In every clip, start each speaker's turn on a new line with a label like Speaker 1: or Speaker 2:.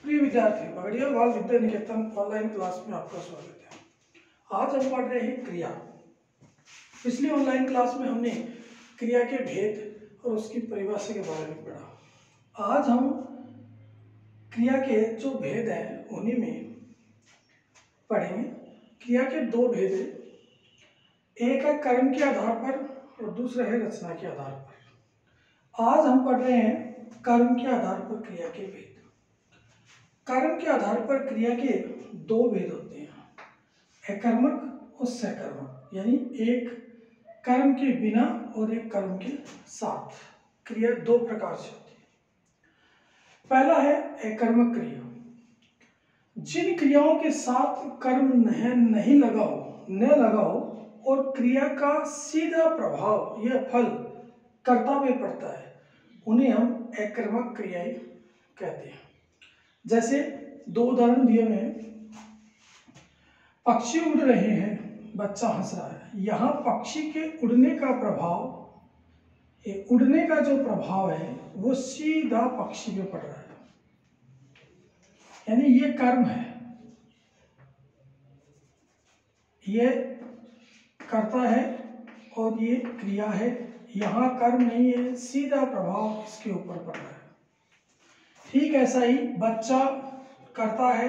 Speaker 1: प्रिय विद्यार्थी, बगड़िया बाल विद्या निकेतन ऑनलाइन क्लास में आपका स्वागत है। आज हम पढ़ रहे हैं क्रिया। पिछली ऑनलाइन क्लास में हमने क्रिया के भेद और उसकी परिभाषा के बारे में पढ़ा। आज हम क्रिया के जो भेद हैं उन्हीं में पढ़ेंगे। क्रिया के दो भेद हैं, एक है कर्म के आधार पर और दूसरा है रचना के आधार पर। आज हम पढ़ रहे हैं कर्म के आधार पर क्रिया के भेद। कर्म के आधार पर क्रिया के दो भेद होते हैं, अकर्मक और सकर्मक, यानी एक कर्म के बिना और एक कर्म के साथ क्रिया दो प्रकार से होती है। पहला है अकर्मक क्रिया। जिन क्रियाओं के साथ कर्म नहीं लगाओ और क्रिया का सीधा प्रभाव या फल कर्ता पे पड़ता है, उन्हें हम अकर्मक क्रियाएं कहते हैं। जैसे दो उदाहरण दिए हुए हैं। पक्षी उड़ रहे हैं, बच्चा हंस रहा है। यहाँ पक्षी के उड़ने का जो प्रभाव है वो सीधा पक्षी पे पड़ रहा है, यानी ये कर्म है, ये कर्ता है और ये क्रिया है। यहाँ कर्म नहीं है, सीधा प्रभाव इसके ऊपर पड़ रहा है। ठीक ऐसा ही बच्चा करता है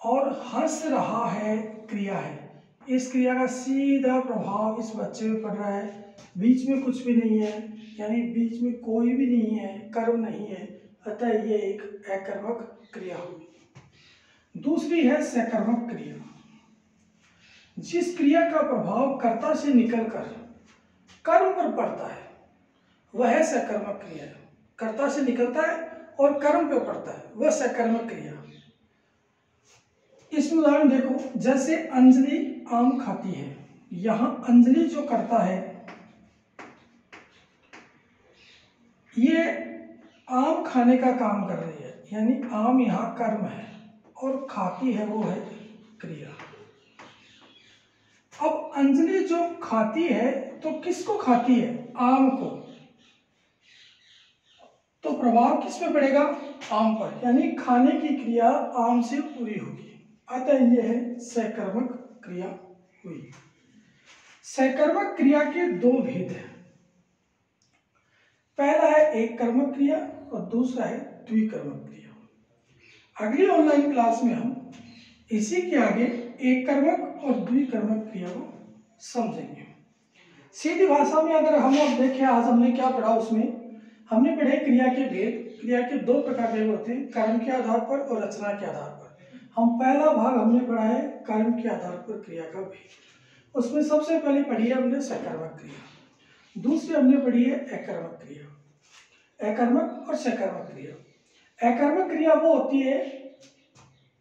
Speaker 1: और हंस रहा है, क्रिया है। इस क्रिया का सीधा प्रभाव इस बच्चे पे पड़ रहा है, बीच में कुछ भी नहीं है, यानी बीच में कोई भी नहीं है, कर्म नहीं है, अतः ये एक अकर्मक क्रिया होगी। दूसरी है सकर्मक क्रिया। जिस क्रिया का प्रभाव कर्ता से निकलकर कर्म पर पड़ता है वह सकर्मक क्रिया है। कर्ता से निकलता है और कर्म पे पड़ता है, वह सकर्मक क्रिया। इसमें उदाहरण देखो, जैसे अंजलि आम खाती है। यहां अंजलि जो करता है ये आम खाने का काम कर रही है, यानी आम यहाँ कर्म है और खाती है वो है क्रिया। अब अंजलि जो खाती है तो किसको खाती है? आम को। तो प्रभाव किस पे पड़ेगा? आम पर, यानी खाने की क्रिया आम से पूरी होगी, अतः यह है सकर्मक क्रिया हुई। सकर्मक क्रिया के दो भेद हैं। पहला है एक कर्मक क्रिया और दूसरा है द्विकर्मक क्रिया। अगली ऑनलाइन क्लास में हम इसी के आगे एक कर्मक और द्विकर्मक क्रिया को समझेंगे। सीधी भाषा में अगर हम अब देखें, आज हमने क्या पढ़ा, उसमें हमने पढ़े क्रिया के भेद। क्रिया के दो प्रकार के होते हैं, कर्म के आधार पर और रचना के आधार पर। हम पहला भाग हमने पढ़ा है कर्म के आधार पर क्रिया का भेद। उसमें सबसे पहले पढ़ी है हमने सकर्मक क्रिया, दूसरी हमने पढ़ी है अकर्मक क्रिया। अकर्मक और सकर्मक क्रिया। अकर्मक क्रिया वो होती है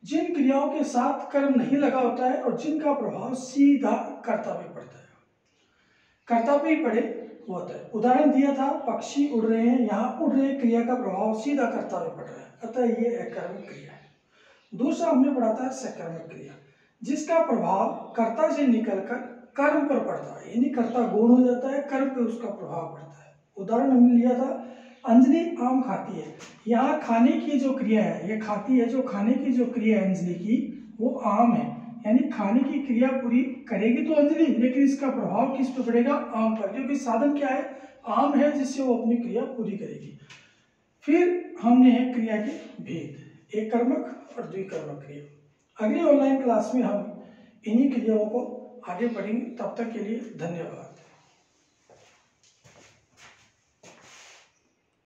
Speaker 1: जिन क्रियाओं के साथ कर्म नहीं लगा होता है और जिनका प्रभाव सीधा कर्ता पे पड़ता है, कर्ता पे ही पड़े वो होता है। उदाहरण दिया था, पक्षी उड़ रहे हैं, यहाँ उड़ रहे क्रिया का प्रभाव सीधा कर्ता पे पड़ रहा है, अतः ये अकर्मक क्रिया है। दूसरा हमने पढ़ा था सकर्मक क्रिया, जिसका प्रभाव कर्ता से निकलकर कर्म पर पड़ता है, यानी कर्ता गौण हो जाता है, कर्म पे उसका प्रभाव पड़ता है। उदाहरण हमने लिया था, अंजलि आम खाती है। यहाँ खाने की जो क्रिया है, ये खाती है, जो खाने की जो क्रिया है अंजलि की वो आम है, यानी खाने की क्रिया पूरी करेगी तो अंजलि, लेकिन इसका प्रभाव किस पे पड़ेगा? आम पर, क्योंकि साधन क्या है? आम है, जिससे वो अपनी क्रिया पूरी करेगी। फिर हमने क्रिया के भेद, एक कर्मक और द्विकर्मक क्रिया। अगली ऑनलाइन क्लास में हम इन्हीं क्रियाओं को आगे पढ़ेंगे। तब तक के लिए धन्यवाद।